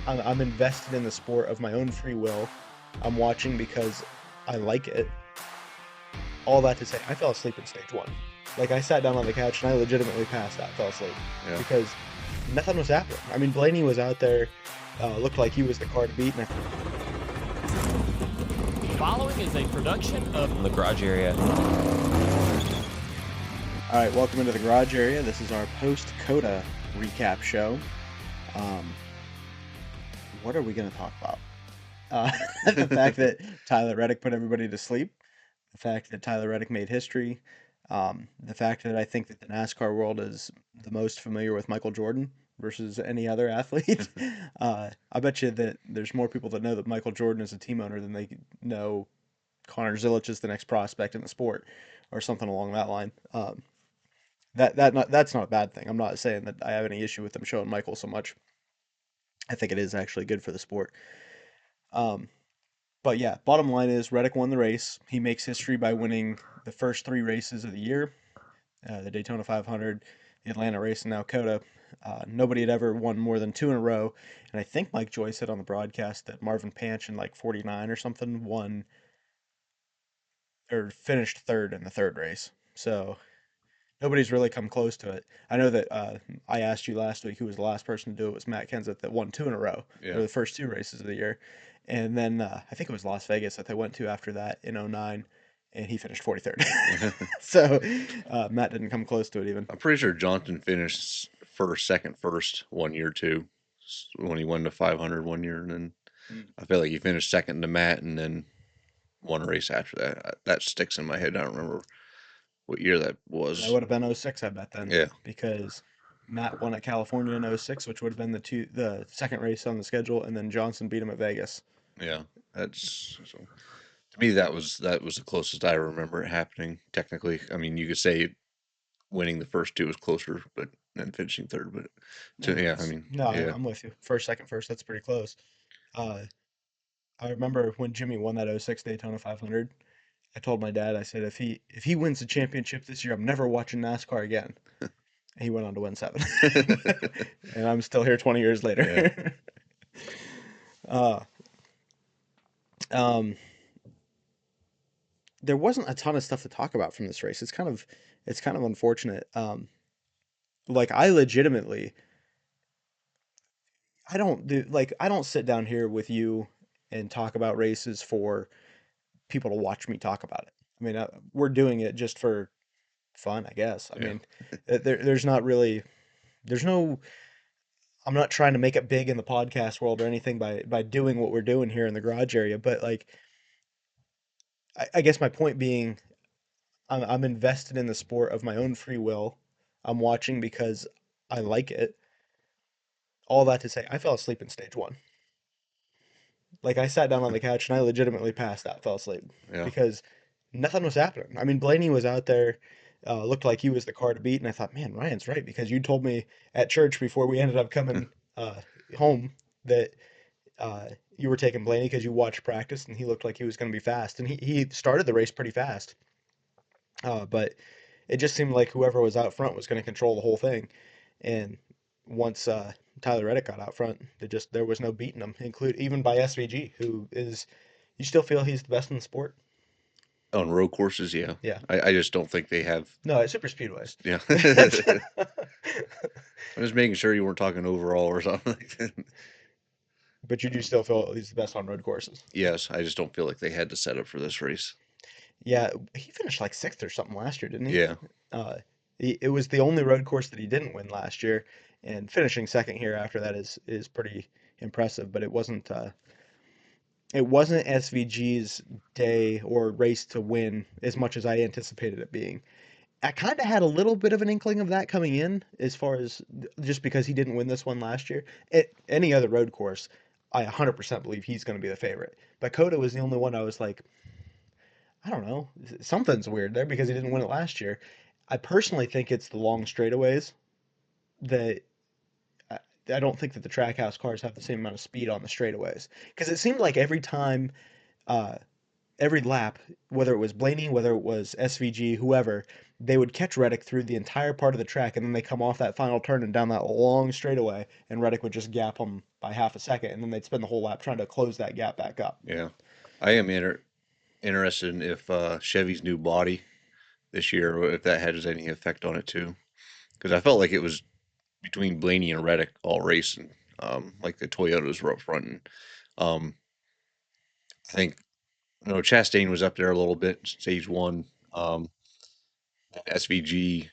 I'm invested in the sport of my own free will. I'm watching because I like it. All that to say, I fell asleep in stage one. Like, I sat down on the couch and I legitimately passed out, fell asleep Yeah. because nothing was happening. I mean, Blaney was out there, looked like he was the car to beat, and Following is a production of the Garage Area. All right, welcome into the garage area. This is our post-COTA recap show. What are we going to talk about? The fact that Tyler Reddick put everybody to sleep, the fact that Tyler Reddick made history, the fact that I think that the NASCAR world is the most familiar with Michael Jordan versus any other athlete. I bet you that there's more people that know that Michael Jordan is a team owner than they know Connor Zilic is the next prospect in the sport, or something along that line. That's not a bad thing. I'm not saying that I have any issue with them showing Michael so much. I think it is actually good for the sport. But yeah, bottom line is Reddick won the race. He makes history by winning the first three races of the year, the Daytona 500, the Atlanta race, and now COTA. Nobody had ever won more than two in a row. And I think Mike Joy said on the broadcast that Marvin Panch in like 49 or something won or finished third in the third race. So nobody's really come close to it. I know that I asked you last week who was the last person to do it. Was Matt Kenseth that won two in a row. Yeah. Or the first two races of the year. And then I think it was Las Vegas that they went to after that in '09, and he finished 43rd. So Matt didn't come close to it even. I'm pretty sure Johnson finished second first 1 year too, when he won the 500 1 year, and then I feel like he finished second to Matt, and then won a race after that. That sticks in my head. I don't remember what year that That was. would have been '06, I bet then, Yeah, because Matt won at California in '06, which would have been the second race on the schedule, and then Johnson beat him at Vegas. yeah. That's so. To me, that was the closest I remember it happening. Technically, I mean, you could say winning the first two was closer, but then finishing third. But yeah, I mean, No, yeah, I'm with you. First, second, first. That's pretty close. Uh, I remember when Jimmy won that '06 Daytona 500. I told my dad, I said, if he wins the championship this year, I'm never watching NASCAR again. And he went on to win seven, and I'm still here 20 years yeah. later. uh, um, there wasn't a ton of stuff to talk about from this race. It's kind of unfortunate. Like I legitimately, I don't sit down here with you and talk about races for people to watch me talk about it. I mean, we're doing it just for fun, I guess. I Yeah. mean, there's not really, there's no, I'm not trying to make it big in the podcast world or anything by doing what we're doing here in the garage area, but like, I guess my point being, I'm invested in the sport of my own free will. I'm watching because I like it. All that to say, I fell asleep in stage one. Like, I sat down on the couch and I legitimately passed out, fell asleep Yeah. because nothing was happening. I mean, Blaney was out there, looked like he was the car to beat, and I thought, man, Ryan's right because you told me at church before we ended up coming home that you were taking Blaney because you watched practice and he looked like he was going to be fast, and he started the race pretty fast, but it just seemed like whoever was out front was going to control the whole thing, and once Tyler Reddick got out front, there was no beating him, include even by SVG, who is you still feel he's the best in the sport. On road courses, yeah. Yeah. I just don't think they have. No, it's super speedway. Yeah. I'm just making sure you weren't talking overall or something like that. But you do still feel he's the best on road courses. Yes, I just don't feel like they had to set up for this race. Yeah, he finished like sixth or something last year, didn't he? Yeah. Uh, it was the only road course that he didn't win last year, and finishing second here after that is pretty impressive. But it wasn't SVG's day or race to win as much as I anticipated it being. I kind of had a little bit of an inkling of that coming in, as far as just because he didn't win this one last year. Any other road course, I 100% believe he's going to be the favorite. But COTA was the only one I was like, I don't know, something's weird there because he didn't win it last year. I personally think it's the long straightaways that I, I don't think that the Trackhouse cars have the same amount of speed on the straightaways because it seemed like every time uh, every lap, whether it was Blaney, whether it was SVG, whoever, they would catch Reddick through the entire part of the track, and then they come off that final turn and down that long straightaway, and Reddick would just gap them by half a second, and then they'd spend the whole lap trying to close that gap back up. Yeah, I am interested in if Chevy's new body this year, if that has any effect on it too. Because I felt like it was between Blaney and Reddick all racing. Like the Toyotas were up front, and um, I think Chastain was up there a little bit, stage one. SVG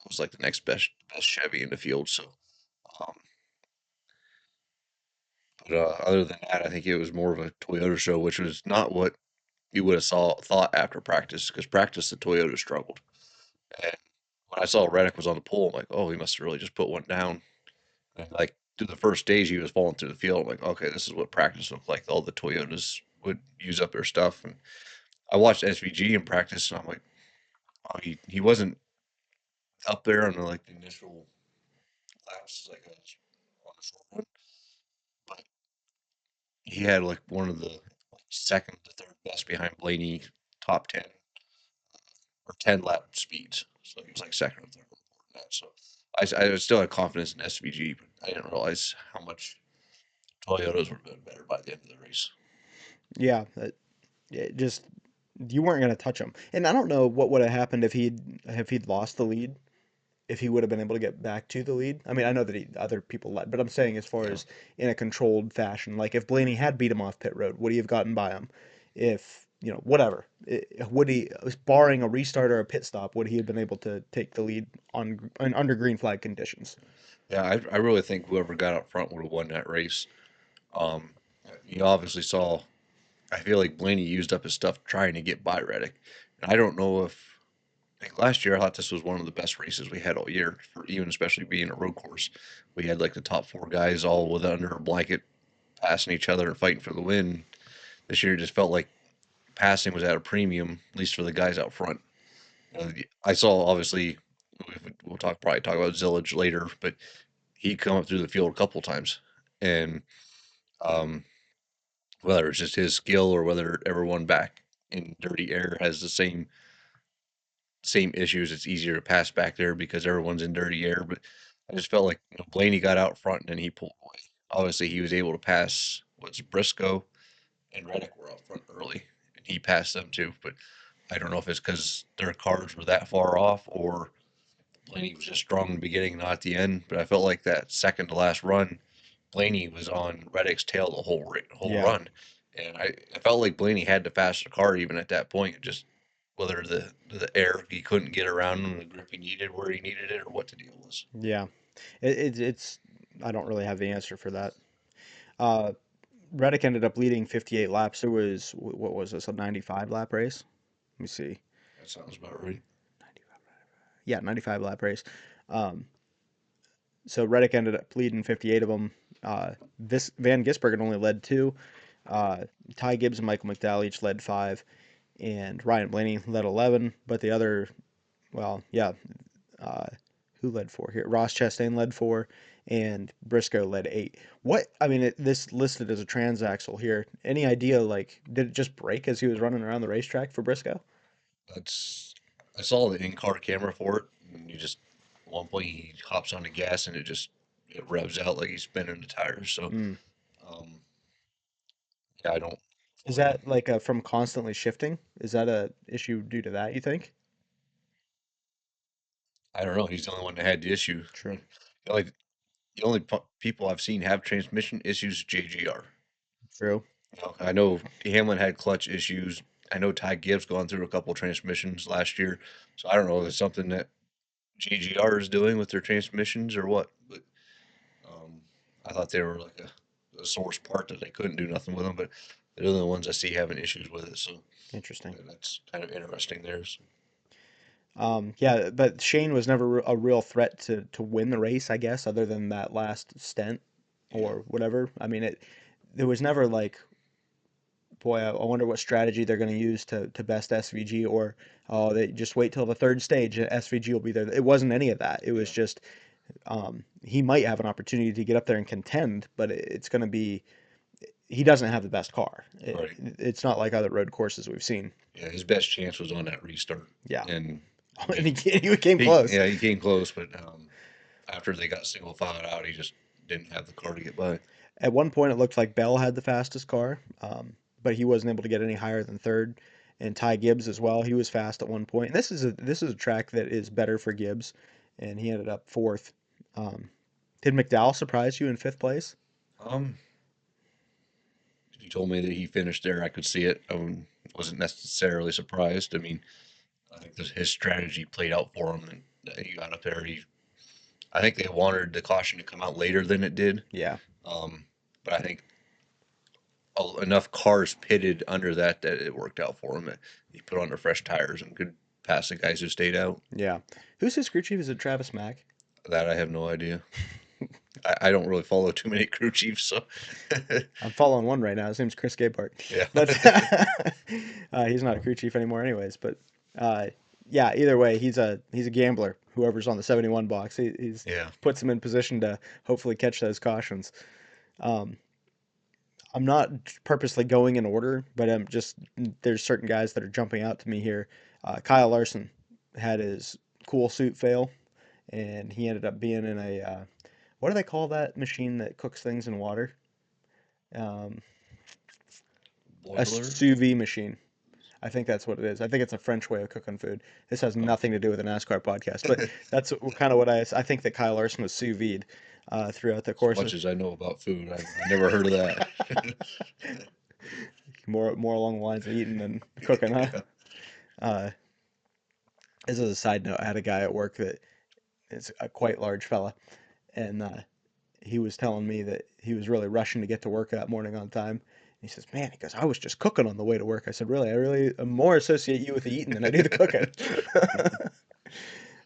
was like the next best Chevy in the field. So, um, but other than that, I think it was more of a Toyota show, which was not what you would have thought after practice. Because practice, the Toyota struggled, and when I saw Reddick was on the pole, I'm like, oh, he must have really just put one down. And like through the first stage, he was falling through the field. I'm like, okay, this is what practice looked like. All the Toyotas would use up their stuff, and I watched SVG in practice, and I'm like, oh, he wasn't up there on the initial laps like on the short one, but he had like one of the second to third best behind Blaney top 10 or 10 lap speeds. So he was like second or third on that. So I still had confidence in SVG, but I didn't realize how much Toyotas were doing better by the end of the race. Yeah, it just you weren't going to touch him. And I don't know what would have happened if he'd lost the lead, if he would have been able to get back to the lead. I mean, I know that other people led, but I'm saying as far Yeah. as in a controlled fashion, like if Blaney had beat him off pit road, would he have gotten by him? If, whatever, would he, barring a restart or a pit stop, would he have been able to take the lead on under green flag conditions? Yeah, I really think whoever got up front would have won that race. Um, you obviously saw, I feel like Blaney used up his stuff trying to get by Reddick. And I don't know if, like last year, I thought this was one of the best races we had all year, for even especially being a road course. We had like the top four guys all with under a blanket passing each other and fighting for the win. This year, it just felt like passing was at a premium, at least for the guys out front. I saw obviously we'll talk about Zillage later, but he come up through the field a couple times, and um, whether it's just his skill or whether everyone back in dirty air has the same issues, it's easier to pass back there because everyone's in dirty air. But I just felt like Blaney got out front and then he pulled away. Obviously, he was able to pass what's Briscoe and Reddick were out front early, and he passed them too. But I don't know if it's because their cars were that far off or Blaney was just strong in the beginning, not at the end. But I felt like that second to last run, Blaney was on Reddick's tail the whole Yeah. run, and I felt like Blaney had the faster car even at that point. Just whether the air he couldn't get around him, the grip he needed where he needed it, or what the deal was. Yeah. It's I don't really have the answer for that. Uh, Reddick ended up leading 58 laps. There was, what was this, a 95 lap race? Let me see. That sounds about right. Yeah, 95 lap race. Um, so Reddick ended up leading 58 of them. This Van Gisbergen only led two. Uh, Ty Gibbs and Michael McDowell each led five, and Ryan Blaney led 11. But the other, well, yeah, uh, who led four here? Ross Chastain led four, and Briscoe led eight. What, I mean, this listed as a transaxle here. Any idea, like, did it just break as he was running around the racetrack for Briscoe? That's I saw the in-car camera for it, and you just at one point he hops on the gas and it revs out like he's spinning the tires. So Mm. um, yeah, I don't Is fully. that like from constantly shifting? Is that a issue due to that, you think? I don't know. He's the only one that had the issue. True. Like the only people I've seen have transmission issues, JGR. True. I know Hamlin had clutch issues. I know Ty Gibbs gone through a couple transmissions last year. So I don't know if it's something that JGR is doing with their transmissions or what. But um, I thought they were like a source part that they couldn't do nothing with them. But they're the only ones I see having issues with it. So Interesting. that's kind of interesting there. So, Yeah, but Shane was never a real threat to win the race, I guess, other than that last stint yeah. or whatever. I mean, there was never like, boy, I wonder what strategy they're going to use to best SVG, or oh, they just wait till the third stage, and SVG will be there. It wasn't any of that. It was Yeah. just he might have an opportunity to get up there and contend, but it's going to be he doesn't have the best car. Right. It's not like other road courses we've seen. Yeah, his best chance was on that restart. Yeah, And and he he came close. yeah, he came close, but after they got single filed out, he just didn't have the car to get by. At one point, it looked like Bell had the fastest car, but he wasn't able to get any higher than third. And Ty Gibbs as well. He was fast at one point. And this is a track that is better for Gibbs, and he ended up fourth. Um, did McDowell surprise you in fifth place? Um, if you told me that he finished there, I could see it. I wasn't necessarily surprised. I mean, I think his strategy played out for him, and that he got up there. I think they wanted the caution to come out later than it did. Yeah, Um, but I think enough cars pitted under that it worked out for him. He put on the fresh tires and could pass the guys who stayed out. yeah. Who's his crew chief? Is it Travis Mack? That I have no idea. I don't really follow too many crew chiefs, so I'm following one right now. His name's Chris Gabehart. yeah. But he's not a crew chief anymore, anyways. But yeah, either way, he's a gambler. Whoever's on the 71 box, he's Yeah. puts him in position to hopefully catch those cautions. Um, I'm not purposely going in order, but I'm just there's certain guys that are jumping out to me here. Kyle Larson had his cool suit fail, and he ended up being in a what do they call that machine that cooks things in water? Um, a Boiler. sous vide machine. I think that's what it is. I think it's a French way of cooking food. This has nothing to do with a NASCAR podcast, but that's kind of what I think that Kyle Larson was sous vide throughout the As course much of as I know about food, I've never heard of that. more along the lines of eating than cooking, huh? Yeah. Uh, this is a side note. I had a guy at work that is a quite large fella, and he was telling me that he was really rushing to get to work that morning on time. He says, "Man," he goes, "I was just cooking on the way to work." I said, "Really? I really more associate you with the eating than I do the cooking."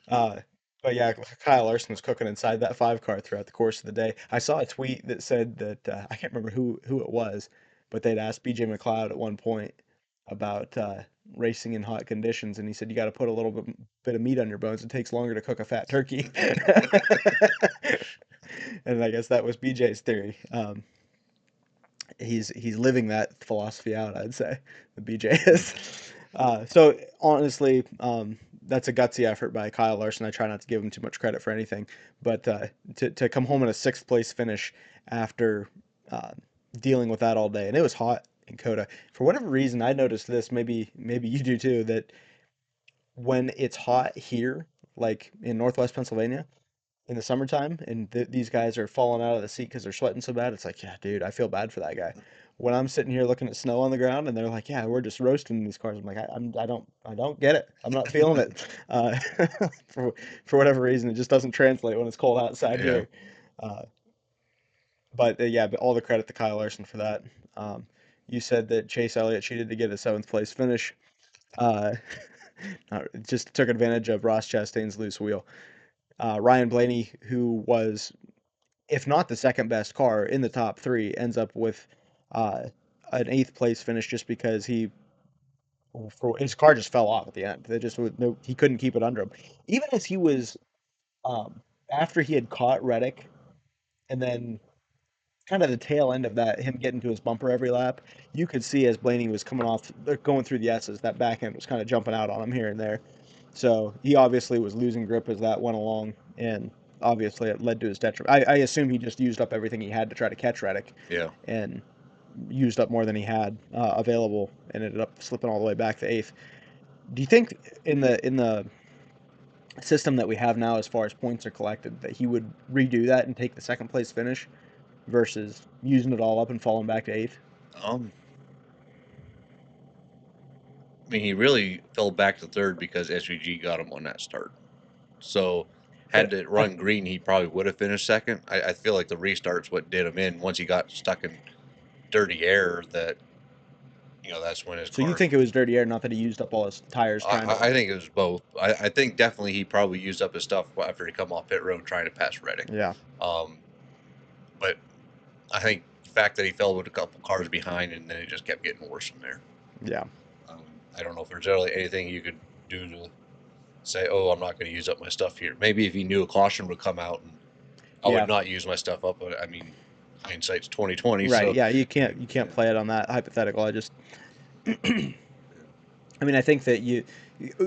uh, but yeah, Kyle Larson was cooking inside that 5 car throughout the course of the day. I saw a tweet that said that I can't remember who it was, but they'd asked BJ McLeod at one point about racing in hot conditions, and he said you got to put a little bit of meat on your bones. It takes longer to cook a fat turkey. And I guess that was BJ's theory. He's living that philosophy out, I'd say, the BJ is. So honestly, that's a gutsy effort by Kyle Larson. I try not to give him too much credit for anything, but to come home in a sixth place finish after uh, dealing with that all day, and it was hot in COTA. For whatever reason, I noticed this. Maybe you do too. That when it's hot here, like in Northwest Pennsylvania, in the summertime and these guys are falling out of the seat because they're sweating so bad. It's like, yeah, dude, I feel bad for that guy. When I'm sitting here looking at snow on the ground and they're like, yeah, we're just roasting these cars. I'm like, I don't get it. I'm not feeling it. For whatever reason, it just doesn't translate when it's cold outside Yeah. here. But yeah, but all the credit to Kyle Larson for that. You said that Chase Elliott cheated to get a seventh place finish. Uh, just took advantage of Ross Chastain's loose wheel. Ryan Blaney, who was, if not the second best car in the top three, ends up with uh, an eighth place finish just because his car just fell off at the end. They just no, he couldn't keep it under him. Even as he was um, after he had caught Reddick, and then kind of the tail end of that, him getting to his bumper every lap, you could see as Blaney was coming off, going through the S's, that back end was kind of jumping out on him here and there. So he obviously was losing grip as that went along, and obviously it led to his detriment. I assume he just used up everything he had to try to catch Reddick, Yeah. and used up more than he had available, and ended up slipping all the way back to eighth. Do you think in the system that we have now, as far as points are collected, that he would redo that and take the second place finish versus using it all up and falling back to eighth? Um, I mean, he really fell back to third because SVG got him on that start. So, had But it run green, he probably would have finished second. I feel like the restart's what did him in. Once he got stuck in dirty air, that's when his so you car. think it was dirty air, not that he used up all his tires trying to. I think it was both. I think definitely he probably used up his stuff after he come off pit road trying to pass Reddick. Yeah, Um, but I think the fact that he fell with a couple cars behind and then it just kept getting worse from there. yeah. Um, I don't know if there's really anything you could do to say, oh, I'm not going to use up my stuff here. Maybe if he knew a caution would come out and I Yeah. would not use my stuff up. But I mean, hindsight's 2020. Right. So Yeah. You can't play it on that hypothetical. I mean, I think that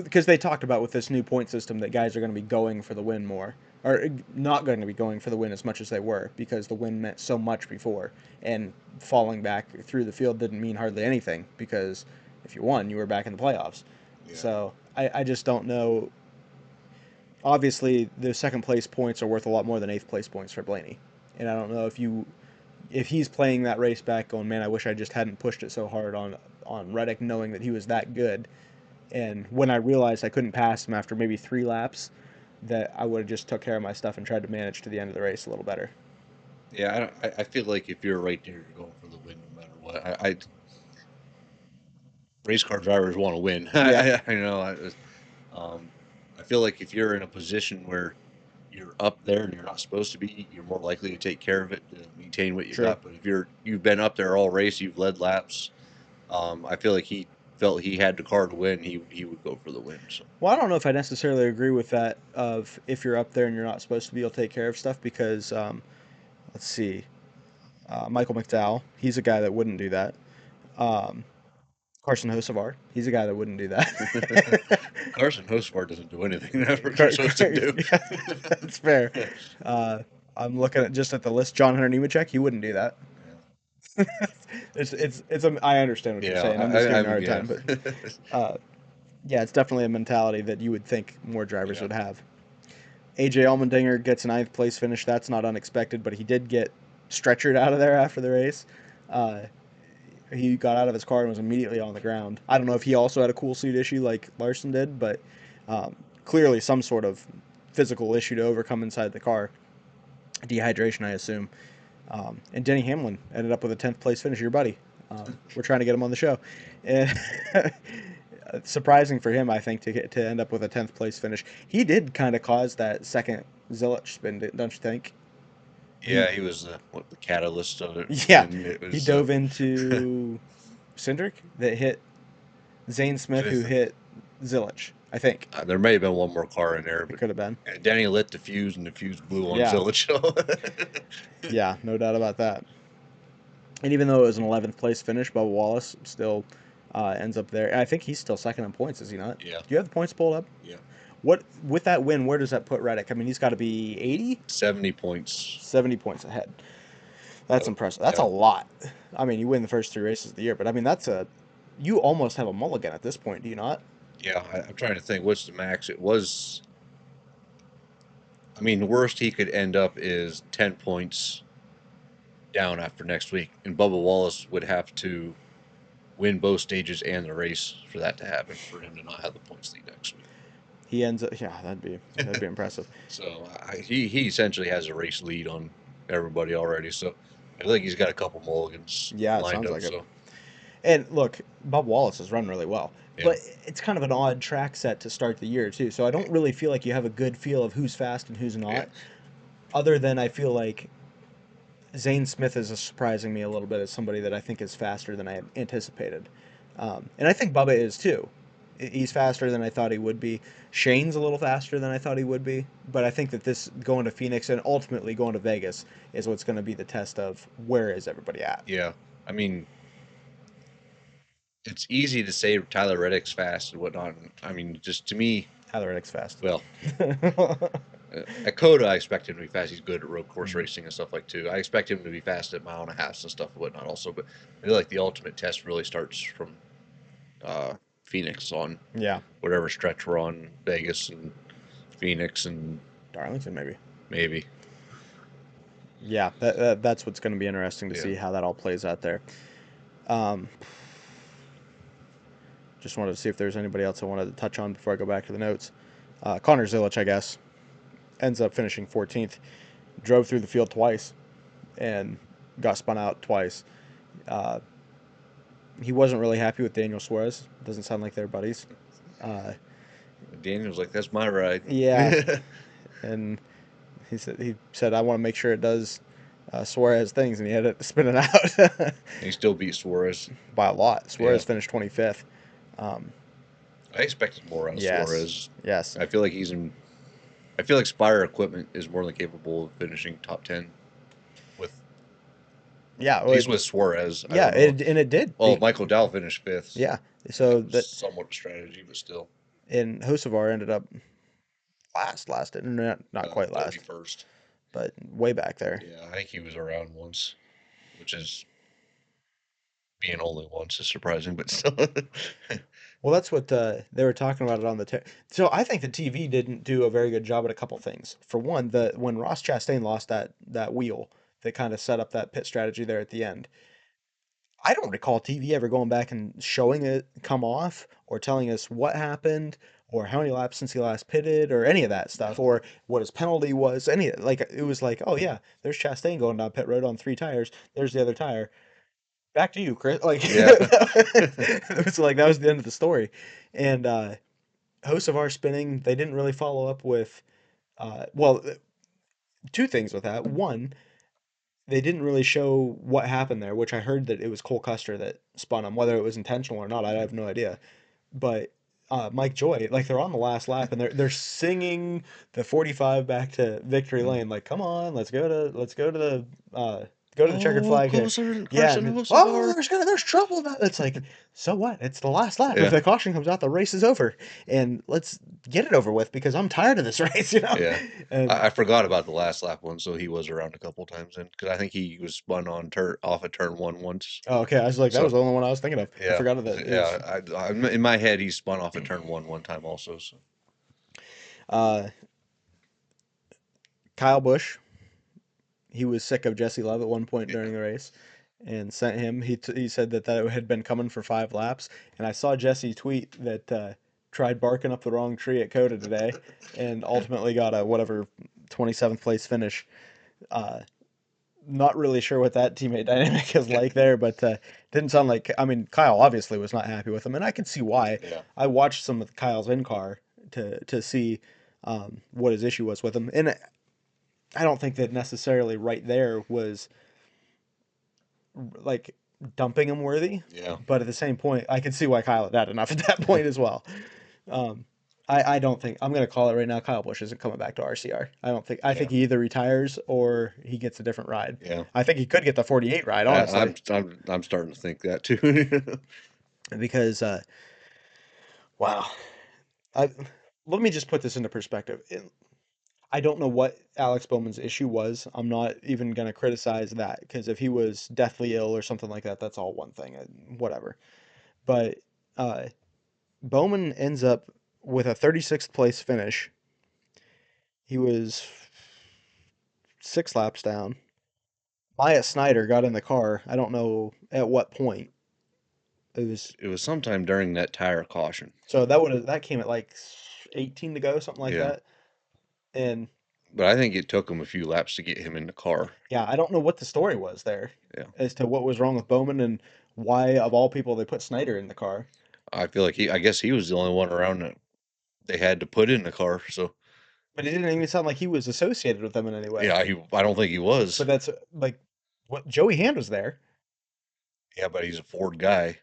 because they talked about with this new point system that guys are going to be going for the win more, or not going to be going for the win as much as they were because the win meant so much before, and falling back through the field didn't mean hardly anything because if you won, you were back in the playoffs. yeah. So I just don't know. Obviously, the second place points are worth a lot more than eighth place points for Blaney, and I don't know if he's playing that race back, going, man, I wish I just hadn't pushed it so hard on Reddick, knowing that he was that good. And when I realized I couldn't pass him after maybe 3 laps, that I would have just took care of my stuff and tried to manage to the end of the race a little better. Yeah, I feel like if you're right there, you're going for the win no matter what. Race car drivers want to win. Yeah, I know. I feel like if you're in a position where you're up there and you're not supposed to be, you're more likely to take care of it to maintain what you true. got. But if you've been up there all race, you've led laps. I feel like he felt he had the car to win. He would go for the win. So Well, I don't know if I necessarily agree with that. Of if you're up there and you're not supposed to be, you'll take care of stuff because let's see, Michael McDowell, he's a guy that wouldn't do that. Um, Carson Hocevar, he's a guy that wouldn't do that. Carson Hocevar doesn't do anything that you're supposed to do. Yeah, that's fair. Uh, I'm looking at just at the list. John Hunter Nemechek, he wouldn't do that. I understand what you're Yeah, saying. I'm just giving you a hard yeah. time, but yeah, it's definitely a mentality that you would think more drivers Yeah. would have. AJ Allmendinger gets a ninth place finish. That's not unexpected, but he did get stretchered out of there after the race. Uh, he got out of his car and was immediately on the ground. I don't know if he also had a cool seat issue like Larson did, but clearly some sort of physical issue to overcome inside the car. Dehydration, I assume. And Denny Hamlin ended up with a 10th place finish, your buddy. We're trying to get him on the show. And surprising for him, I think, to end up with a 10th place finish. He did kind of cause that second Zilich spin, don't you think? Yeah, he was the catalyst of it. Yeah, And it was, he dove into Cindric that hit Zane Smith, who hit Zilich, I think. There may have been one more car in there, It but could have been. Denny lit the fuse and the fuse blew on Yeah. Zilich. Yeah, no doubt about that. And even though it was an 11th place finish, Bubba Wallace still ends up there. And I think he's still second in points, is he not? Yeah. Do you have the points pulled up? Yeah. What with that win, where does that put Reddick? I mean, he's got to be 80? 70 points. 70 points ahead. That's impressive. That's a lot. I mean, you win the first 3 races of the year, but I mean, you almost have a mulligan at this point, do you not? Yeah, I'm trying to think what's the max. It was, I mean, the worst he could end up is 10 points down after next week. And Bubba Wallace would have to win both stages and the race for that to happen, for him to not have the points lead next week. He ends up, yeah, that'd be impressive. So he essentially has a race lead on everybody already. So I think he's got a couple mulligans Yeah, it lined sounds up. like it. So And look, Bob Wallace has run really well. Yeah. But it's kind of an odd track set to start the year, too. So I don't really feel like you have a good feel of who's fast and who's not. Yeah. Other than I feel like Zane Smith is surprising me a little bit as somebody that I think is faster than I anticipated. And I think Bubba is, too. He's faster than I thought he would be. Shane's a little faster than I thought he would be. But I think that this going to Phoenix and ultimately going to Vegas is what's going to be the test of where is everybody at. Yeah, I mean, it's easy to say Tyler Reddick's fast and whatnot. I mean, just to me, Tyler Reddick's fast. well, at COTA, I expect him to be fast. He's good at road course racing and stuff like too. I expect him to be fast at mile and a half and stuff and whatnot also. But I feel like the ultimate test really starts from Phoenix on Yeah. whatever stretch we're on, Vegas and Phoenix and Darlington, maybe. Yeah, that's what's going to be interesting to see how that all plays out there. Just wanted to see if there's anybody else I wanted to touch on before I go back to the notes. Connor Zilich, I guess, ends up finishing 14th. Drove through the field twice and got spun out twice. He wasn't really happy with Daniel Suarez. Doesn't sound like they're buddies. Daniel's like, that's my ride. Yeah. And he said I want to make sure it does Suarez things, and he had to spin it out. He still beat Suarez By a lot. Suarez finished 25th. I expected more out of Yes. Suarez. Yes. I feel like Spire equipment is more than capable of finishing top 10 with Yeah, He's with Suarez. I yeah, don't know. and it did. Well, Michael Dow finished fifth. Yeah, That so was that somewhat a strategy, but still. and Hocevar ended up last, not quite last, 31st. but way back there. Yeah, I think he was around once, which is being only once is surprising, but still. Well, that's what they were talking about it on the. So I think the TV didn't do a very good job at a couple things. For one, the when Ross Chastain lost that wheel that kind of set up that pit strategy there at the end. I don't recall TV ever going back and showing it come off or telling us what happened or how many laps since he last pitted or any of that stuff or what his penalty was. Like it was like, oh yeah, there's Chastain going down pit road on 3 tires. There's the other tire. Back to you, Chris. Like Yeah. it was like that was the end of the story. And hosts of our spinning, they didn't really follow up with well, two things with that. One, they didn't really show what happened there, which I heard that it was Cole Custer that spun him. Whether it was intentional or not, I have no idea. But Mike Joy, like they're on the last lap and they're singing the 45 back to victory lane, like come on, let's go to the checkered Oh, flag here. closer, Yeah, Carson and Hocevar. there's trouble about it's like so what? It's the last lap. If Yeah. the caution comes out, the race is over, and let's get it over with because I'm tired of this race. Yeah. And I forgot about the last lap one, so he was around a couple times then, because I think he was spun on off of turn one once. oh, okay, I was like that So was the only one I was thinking of. I yeah, forgot that it was. yeah. In my head, he spun off of turn one time also. So Uh, Kyle Busch, he was sick of Jesse Love at one point during the race and sent him. He said that had been coming for 5 laps. And I saw Jesse tweet that tried barking up the wrong tree at COTA today and ultimately got a whatever 27th place finish. Uh, Not really sure what that teammate dynamic is like there, but didn't sound like. I mean, Kyle obviously was not happy with him, and I can see why. yeah, I watched some of Kyle's in car to see what his issue was with him, and I don't think that necessarily right there was like dumping him worthy. yeah, But at the same point, I can see why Kyle had had enough at that point as well. Um, I don't think I'm gonna call it right now. Kyle Busch isn't coming back to RCR. I don't think. I think he either retires or he gets a different ride. yeah. I think he could get the 48 ride, I, honestly, I'm starting to think that too. because wow. I let me just put this into perspective. I don't know what Alex Bowman's issue was. I'm not even going to criticize that because if he was deathly ill or something like that, that's all one thing, whatever. But uh, Bowman ends up with a 36th place finish. He was 6 laps down. Maya Snyder got in the car. I don't know at what point. It was It was sometime during that tire caution. so that came at like 18 to go, something like Yeah. that. And But I think it took him a few laps to get him in the car. yeah, I don't know what the story was there Yeah. as to what was wrong with Bowman and why, of all people, they put Snyder in the car. I feel like I guess he was the only one around that they had to put in the car. So But it didn't even sound like he was associated with them in any way. yeah, I don't think he was. But that's like what Joey Hand was there. Yeah, but he's a Ford guy.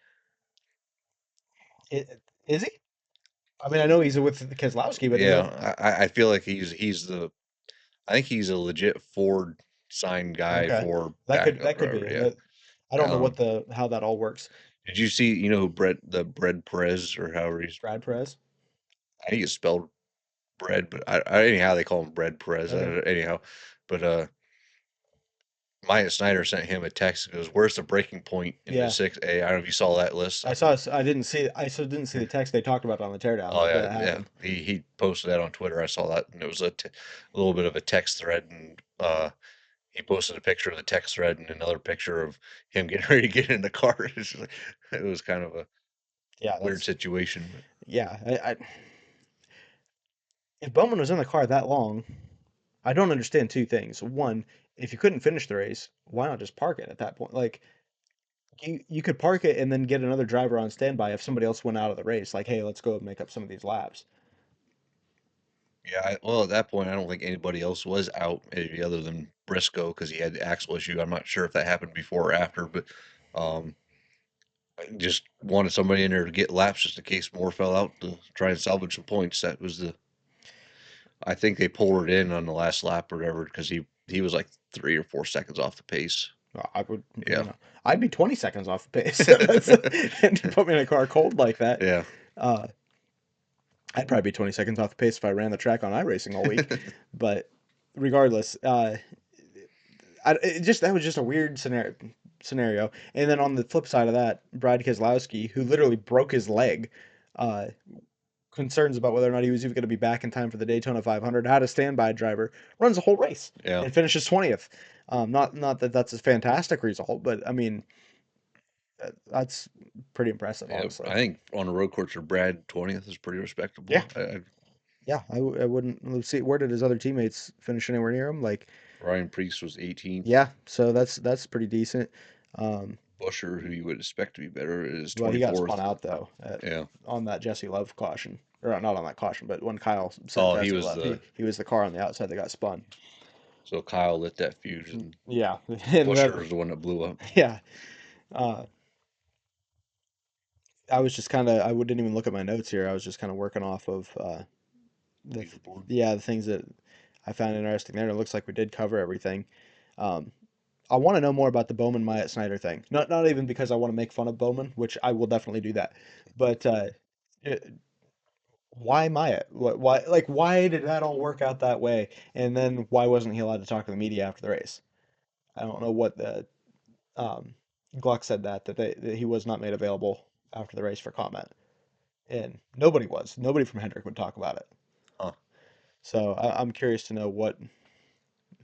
Is he? I mean, I know he's with Keselowski, but Yeah, I feel like I think he's a legit Ford signed guy okay, for that could be. yeah. I don't know what Um, how that all works. Did you see? You know who Bread Perez or however he's? Brad Perez. I think it's spelled bread, but I anyhow they call him Bread Perez. Okay. Anyhow, but Maya Snyder sent him a text. Goes, "Where's the breaking point in Yeah. the 6A?" I don't know if you saw that list. I saw. I didn't see. I still didn't see the text they talked about on the teardown. Oh That yeah, yeah. happened. He posted that on Twitter. I saw that, and it was a little bit of a text thread, and he posted a picture of the text thread and another picture of him getting ready to get in the car. It was kind of a Yeah, weird situation. But yeah. If Bowman was in the car that long, I don't understand two things. One, if you couldn't finish the race, why not just park it at that point? Like you could park it and then get another driver on standby if somebody else went out of the race. Like, hey, let's go and make up some of these laps. yeah, well, at that point, I don't think anybody else was out, maybe other than Briscoe because he had the axle issue. I'm not sure if that happened before or after, but um, I just wanted somebody in there to get laps just in case more fell out to try and salvage some points. That was the. I think they pulled it in on the last lap or whatever because he was like 3 or 4 seconds off the pace. I would, Yeah. I'd be 20 seconds off the pace. And to put me in a car cold like that. Yeah. Uh, I'd probably be 20 seconds off the pace if I ran the track on iRacing all week. But regardless, that was just a weird scenario. And then on the flip side of that, Brad Keselowski, who literally broke his leg, uh, concerns about whether or not he was even going to be back in time for the Daytona 500, had a standby driver, runs the whole race Yeah. and finishes 20th. Not that that's a fantastic result, but I mean, that's pretty impressive, Yeah. honestly. I think on a road course for Brad, 20th is pretty respectable. Yeah. Yeah, I wouldn't. Let's see, where did his other teammates finish anywhere near him? Like, Ryan Preece was 18th. yeah, so that's pretty decent. Um, Busher, who you would expect to be better, is well, he got 24th. spun out though Yeah. on that Jesse Love caution, or not on that caution, but when Kyle sent Oh, he Jesse was Love, the he was the car on the outside that got spun. so Kyle lit that fuse, and Yeah, and Busher was the one that blew up. yeah. Uh, I was just kind of didn't even look at my notes here. I was just kind of working off of Leaderboard. the things that I found interesting there. It looks like we did cover everything. Um, I want to know more about the Bowman Myatt Snyder thing. Not even because I want to make fun of Bowman, which I will definitely do that, but it, why Myatt? Why did that all work out that way? And then why wasn't he allowed to talk to the media after the race? I don't know what the um, Gluck said that he was not made available after the race for comment, and nobody was. Nobody from Hendrick would talk about it. Huh. So I'm curious to know what.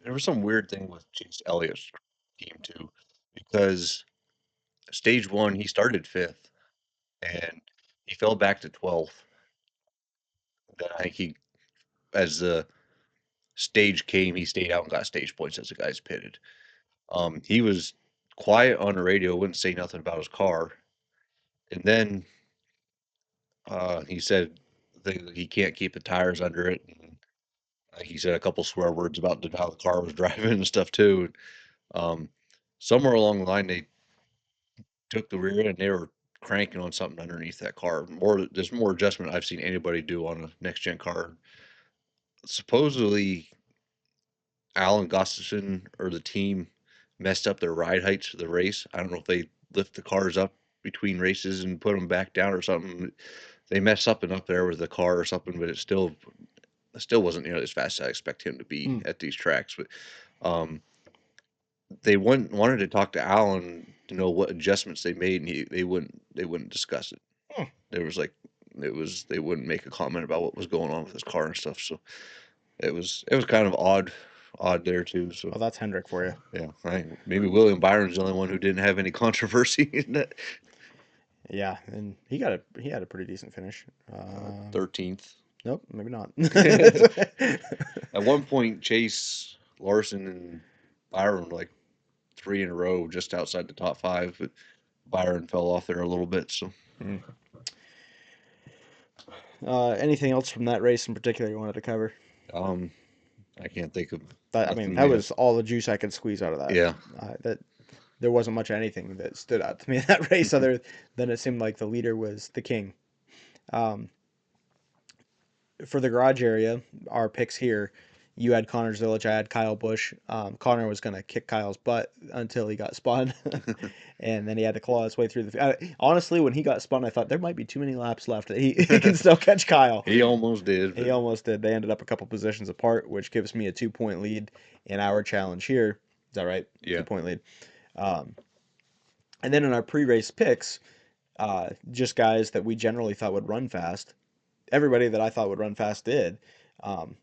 There was some weird thing with Chase Elliott's team too, because stage one he started 5th and he fell back to 12th. Then I think as the stage came, he stayed out and got stage points as the guys pitted. He was quiet on the radio, wouldn't say nothing about his car, and then he said that he can't keep the tires under it. And he said a couple swear words about how the car was driving and stuff too. Um, somewhere along the line, they took the rear end and they were cranking on something underneath that car. There's more adjustment I've seen anybody do on a next gen car. Supposedly, Alan Gustafson or the team messed up their ride heights for the race. I don't know if they lift the cars up between races and put them back down or something. They messed something up there with the car or something, but it still wasn't as fast as I expect him to be Hmm. at these tracks. But um, they wanted to talk to Alan to know what adjustments they made, and they wouldn't discuss it. Hmm. There was like they wouldn't make a comment about what was going on with his car and stuff. So it was kind of odd there too. So Well, that's Hendrick for you. yeah, maybe William Byron's the only one who didn't have any controversy in that. Yeah, and he had a pretty decent finish. 13th. Nope, maybe not. At one point, Chase, Larson, and Byron were like 3 in a row just outside the top 5, but Byron fell off there a little bit. So Hmm. Anything else from that race in particular you wanted to cover? um, I can't think of I mean, nothing that yet. was all the juice I could squeeze out of that. Yeah, That there wasn't much of anything that stood out to me in that race other than it seemed like the leader was the king. Um, for the garage area, our picks here, you had Connor Zilic, I had Kyle Busch. Connor was going to kick Kyle's butt until he got spun, and then he had to claw his way through honestly, when he got spun, I thought there might be too many laps left. He can still catch Kyle. he almost did. He But almost did. They ended up a couple positions apart, which gives me a 2 point lead in our challenge here. Is that right? yeah, 2 point lead. Um, and then in our pre-race picks, just guys that we generally thought would run fast. Everybody that I thought would run fast did.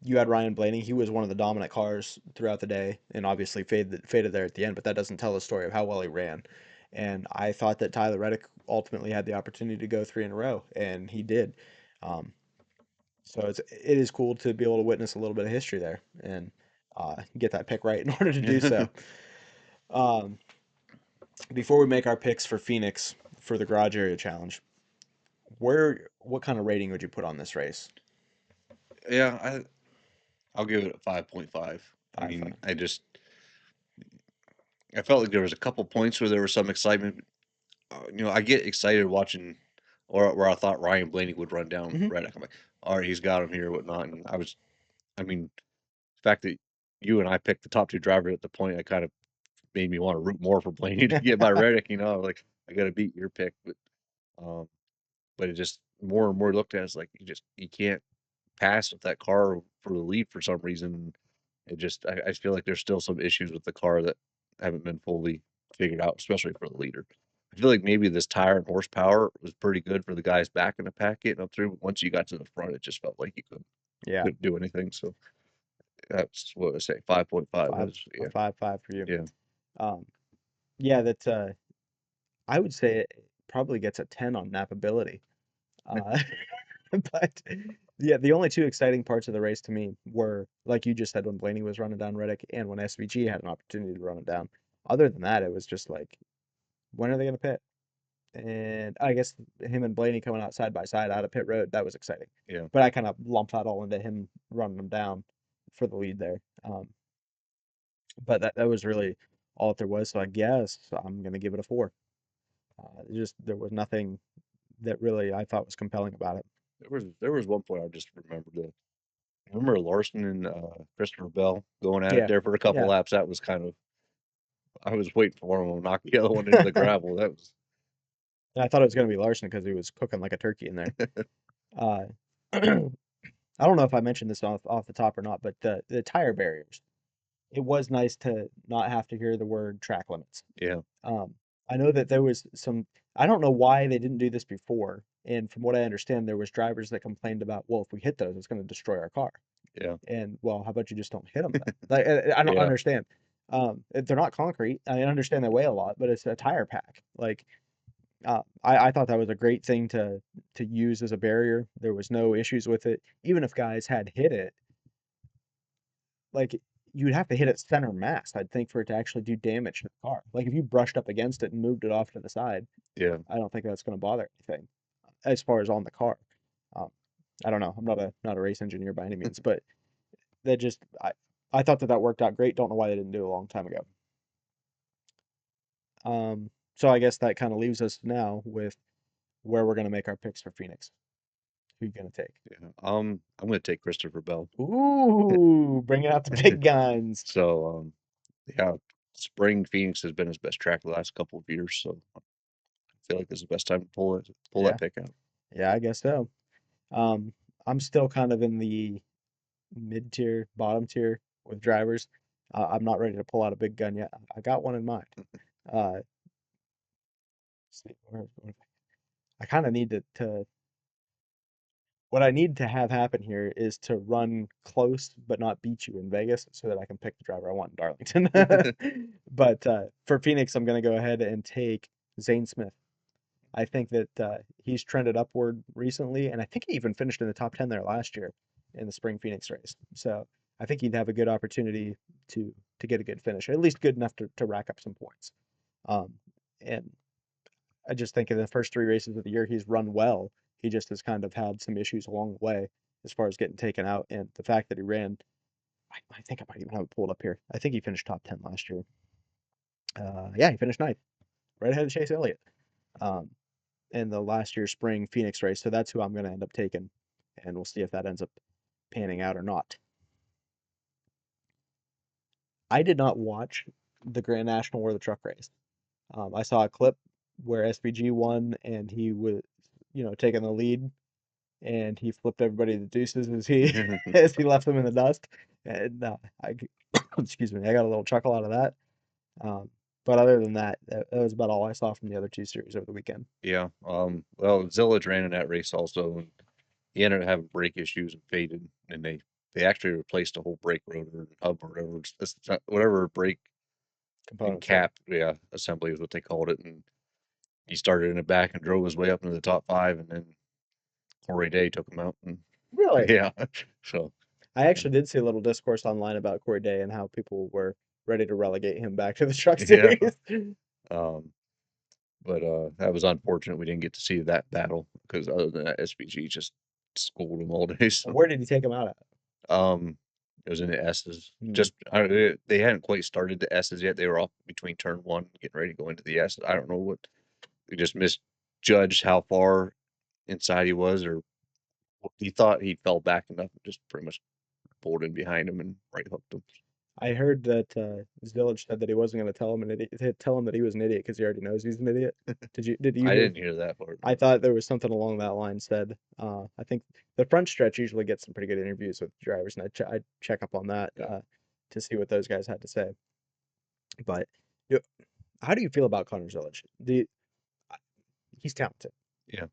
You had Ryan Blaney. He was one of the dominant cars throughout the day, and obviously faded there at the end. But that doesn't tell the story of how well he ran. And I thought that Tyler Reddick ultimately had the opportunity to go 3 in a row, and he did. Um, so it is cool to be able to witness a little bit of history there and get that pick right in order to do so. Um, before we make our picks for Phoenix for the garage area challenge, what kind of rating would you put on this race? yeah. I'll give it a 5.5. I Five, mean, five. I felt like there was a couple points where there was some excitement. I get excited watching, or where I thought Ryan Blaney would run down Hmm. Reddick. I'm like, all right, he's got him here, whatnot. And I mean, the fact that you and I picked the top 2 drivers at the point, I kind of made me want to root more for Blaney to get by Reddick. You know, like I got to beat your pick, um, but it just more and more looked at as like you can't pass with that car for the lead for some reason. It just I feel like there's still some issues with the car that haven't been fully figured out, especially for the leader. I feel like maybe this tire and horsepower was pretty good for the guys back in the pack getting up through, but once you got to the front, it just felt like you Yeah, couldn't do anything. So that's what I say. 5.5 five is a yeah, 5.5 for you. yeah. Um, yeah, that's I would say it probably gets a 10 on nappability. Uh, but yeah, the only two exciting parts of the race to me were, like you just said, when Blaney was running down Reddick and when SVG had an opportunity to run it down. Other than that, it was just like, when are they going to pit? And I guess him and Blaney coming out side by side out of pit road, that was exciting. Yeah. But I kind of lumped that all into him running them down for the lead there. But that was really all that there was. So I guess I'm going to give it a 4. Just there was nothing that really I thought was compelling about it. There was one point I just remembered that. Remember Larson and Christopher Bell going at it Yeah, there for a couple yeah. laps? That was kind of I was waiting for one of them to knock the other one into the gravel. That was And I thought it was going to be Larson because he was cooking like a turkey in there. Uh, I don't know if I mentioned this off the top or not, but the tire barriers. It was nice to not have to hear the word track limits. yeah, Um, I know that there was some. I don't know why they didn't do this before, and from what I understand, there was drivers that complained about, well, if we hit those, it's going to destroy our car. yeah, And well, how about you just don't hit them then? Like I don't yeah, understand. They're not concrete. I understand they weigh a lot, but it's a tire pack. Like I thought that was a great thing to use as a barrier. There was no issues with it. Even if guys had hit it, like you'd have to hit it center mass, I'd think, for it to actually do damage to the car. Like if you brushed up against it and moved it off to the side, yeah. I don't think that's going to bother anything as far as on the car. Um, I don't know. I'm not a race engineer by any means, but that just I thought that worked out great. Don't know why they didn't do it a long time ago. So I guess that kind of leaves us now with where we're going to make our picks for Phoenix. Who you going to take? Yeah. I'm gonna take Christopher Bell. Ooh, bringing out the big guns. So, yeah, Spring Phoenix has been his best track the last couple of years, so I feel like this is the best time to pull that Yeah, pick out. yeah, I guess so. Um, I'm still kind of in the mid tier, bottom tier with drivers. I'm not ready to pull out a big gun yet. I got one in mind. Uh, see, I kind of need to what I need to have happen here is to run close but not beat you in Vegas so that I can pick the driver I want in Darlington. But for Phoenix, I'm going to go ahead and take Zane Smith. I think that he's trended upward recently, and I think he even finished in the top 10 there last year in the Spring Phoenix race. So I think he'd have a good opportunity to get a good finish, at least good enough to rack up some points. Um, and I just think in the first 3 races of the year, he's run well. He just has kind of had some issues along the way as far as getting taken out. And the fact that he ran, I think I might even have it pulled up here. I think he finished top 10 last year. Yeah, he finished ninth, right ahead of Chase Elliott um, in the last year's spring Phoenix race. So that's who I'm going to end up taking. And we'll see if that ends up panning out or not. I did not watch the Grand National or the truck race. I saw a clip where SVG won and he was, taking the lead and he flipped everybody the deuces as he as he left them in the dust. And excuse me, I got a little chuckle out of that. Um, but other than that, that was about all I saw from the other two series over the weekend. Yeah. Well, Zillage ran in that race also, and he ended up having brake issues and faded, and they actually replaced a whole brake rotor and hub or whatever. Whatever brake and Components, yeah. cap, yeah, assembly is what they called it. And he started in the back and drove his way up into the top five, and then Corey Day took him out. And Really, yeah, so I actually did see a little discourse online about Corey Day and how people were ready to relegate him back to the truck yeah. series. Um, but that was unfortunate. We didn't get to see that battle because other than that, SPG just schooled him all day. So Where did he take him out at? um, it was in the S's. Hmm. Just they hadn't quite started the S's yet. They were off between turn one, getting ready to go into the S. I don't know what they just misjudged how far inside he was, or he thought he fell back enough and just pretty much pulled in behind him and right hooked him. I heard that Village said that he wasn't going to tell him an idiot, tell him that he was an idiot because he already knows he's an idiot. Did you I hear? didn't hear that part. I thought there was something along that line said. I think the front stretch usually gets some pretty good interviews with drivers, and I check up on that Yeah, to see what those guys had to say. But you how do you feel about Connor Zilic? He's talented. yeah,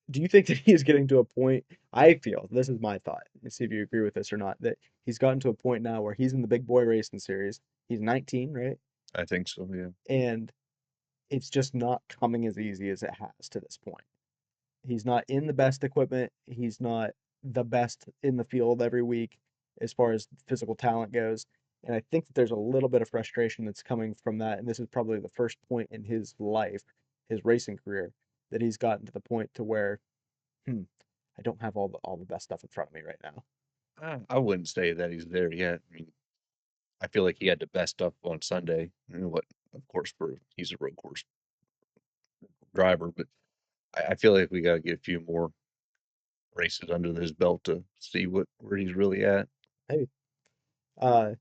Do you think that he is getting to a point? I feel this is my thought. Let's see if you agree with this or not. That he's gotten to a point now where he's in the big boy racing series. He's 19, right? I think so. Yeah, And it's just not coming as easy as it has to this point. He's not in the best equipment. He's not the best in the field every week as far as physical talent goes. And I think that there's a little bit of frustration that's coming from that. And this is probably the first point in his life, his racing career, that he's gotten to the point to where, hmm, I don't have all the best stuff in front of me right now. I wouldn't say that he's there yet. I mean, I feel like he had the best stuff on Sunday. You know what? Of course, for he's a road course driver, but I feel like we got to get a few more races under his belt to see where he's really at. Maybe. Uh,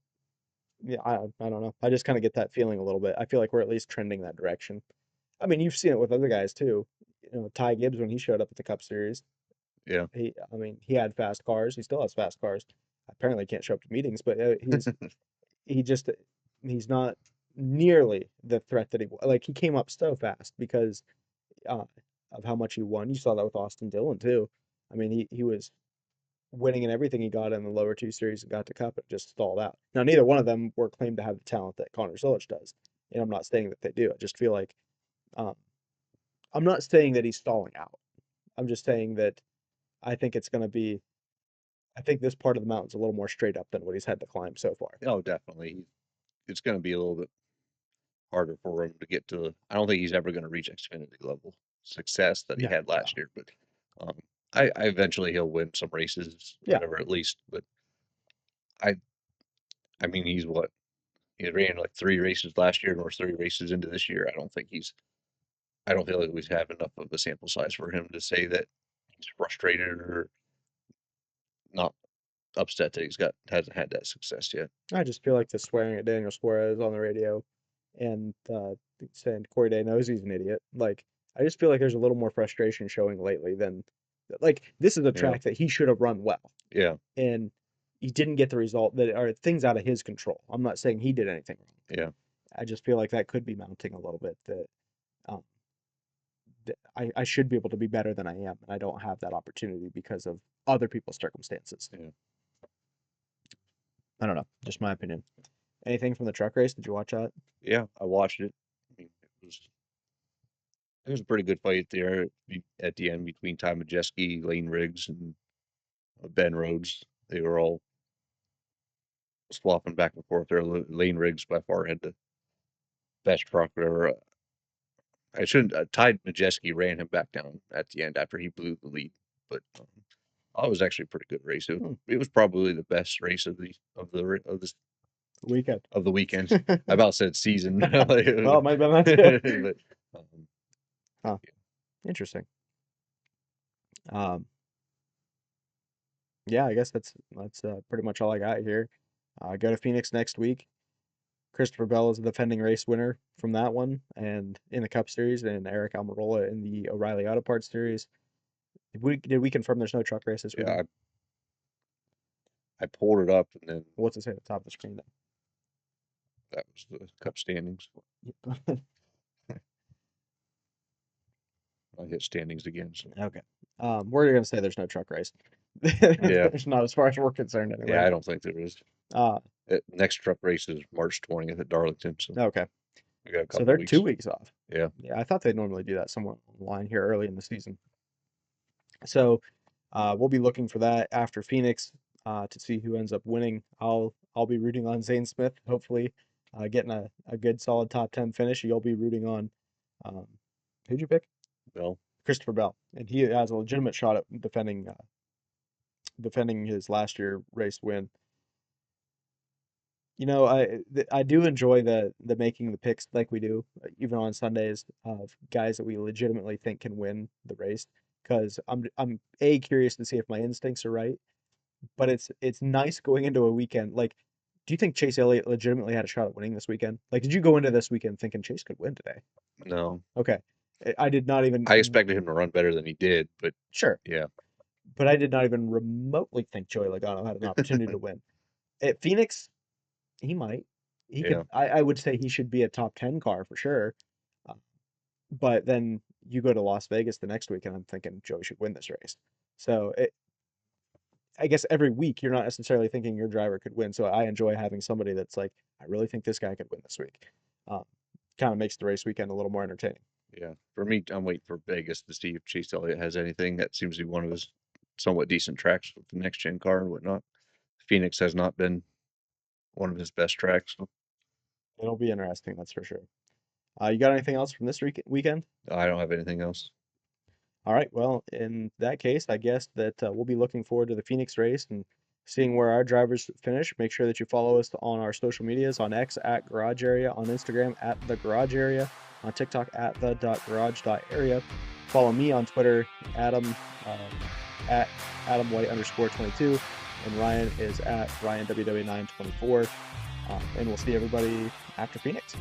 yeah, I don't know. I just kind of get that feeling a little bit. I feel like we're at least trending that direction. I mean, you've seen it with other guys too. Ty Gibbs when he showed up at the Cup Series, Yeah, I mean, he had fast cars. He still has fast cars. Apparently, can't show up to meetings, but he just he's not nearly the threat that like. He came up so fast because uh, of how much he won. You saw that with Austin Dillon too. I mean, he was winning in everything he got in the lower two series and got to Cup and just stalled out. Now, neither one of them were claimed to have the talent that Connor Zilic does, and I'm not saying that they do. I just feel like um, I'm not saying that he's stalling out. I'm just saying that I think it's going to be. I think this part of the mountain's a little more straight up than what he's had to climb so far. oh, definitely. It's going to be a little bit harder for him to get to. I don't think he's ever going to reach Xfinity level success that he No, had no. last year, but um, I eventually he'll win some races, Yeah, whatever, at least. But I, I mean, he's what he ran like 3 races last year, and we're 3 races into this year. I don't feel like we have enough of a sample size for him to say that he's frustrated or not upset that hasn't had that success yet. I just feel like the swearing at Daniel Suarez on the radio and saying Corey Day knows he's an idiot. Like, I just feel like there's a little more frustration showing lately than like this is a Yeah, track that he should have run well, yeah, and he didn't get the result that are things out of his control. I'm not saying he did anything wrong. yeah. I just feel like that could be mounting a little bit um, that I should be able to be better than I am, and I don't have that opportunity because of other people's circumstances. Yeah. I don't know, just my opinion. Anything from the truck race? Did you watch that? Yeah, I watched it. I mean, it was a pretty good fight there at the end between Ty Majeski, Lane Riggs, and Ben Rhodes. They were all swapping back and forth there. Lane Riggs by far had the best truck there. I shouldn't. Ty Majeski ran him back down at the end after he blew the lead, but it was actually a pretty good race. Hmm. It was probably the best race Weekend. of the weekend. I about said season, but Well, it might have been that too. um, Huh. Interesting. Um, yeah, I guess that's pretty much all I got here. Go to Phoenix next week. Christopher Bell is the defending race winner from that one, and in the Cup Series, and Eric Almirola in the O'Reilly Auto Parts Series. Did we confirm there's no truck race this yeah, weekend? I pulled it up, and then What's it say at the top of the screen that was the cup standings. then? I hit standings again. So Okay. We're gonna say there's no truck race. yeah, There's not, as far as we're concerned, yeah, anyways. I don't think there is. Uh, Next truck race is March 20th at Darlington, so okay. we got a So couple they're weeks. 2 weeks off. Yeah, Yeah, I thought they'd normally do that somewhere on the line here early in the season. So we'll be looking for that after Phoenix to see who ends up winning. I'll be rooting on Zane Smith, hopefully getting a good solid top 10 finish. You'll be rooting on um, who'd you pick? Bell. Christopher Bell, and he has a legitimate shot at defending his last year race win. I do enjoy the making the picks like we do, even on Sundays, of guys that we legitimately think can win the race. Because I'm curious to see if my instincts are right, but it's nice going into a weekend like Do you think Chase Elliott legitimately had a shot at winning this weekend? Like, did you go into this weekend thinking Chase could win today? No, Okay. I did not I even, expected him to run better than he did, but sure, yeah, but I did not even remotely think Joey Logano had an opportunity to win. At Phoenix, he might. He yeah, could, I would say he should be a top 10 car for sure. Uh, But then you go to Las Vegas the next week, and I'm thinking Joey should win this race. So I guess every week you're not necessarily thinking your driver could win. So I enjoy having somebody that's like, I really think this guy could win this week. Um, Kind of makes the race weekend a little more entertaining. yeah. For me, I'm waiting for Vegas to see if Chase Elliott has anything. That seems to be one of his somewhat decent tracks with the next gen car and whatnot. Phoenix has not been one of his best tracks. So It'll be interesting, that's for sure. You got anything else from this weekend? I don't have anything else. All right. Well, in that case, I guess that we'll be looking forward to the Phoenix race and seeing where our drivers finish. Make sure that you follow us on our social medias on X at Garage Area, on Instagram at The Garage Area, on TikTok at the.garage.area. Follow me on Twitter, Adam, at AdamWhite_22, and Ryan is at RyanWW924. And we'll see everybody after Phoenix.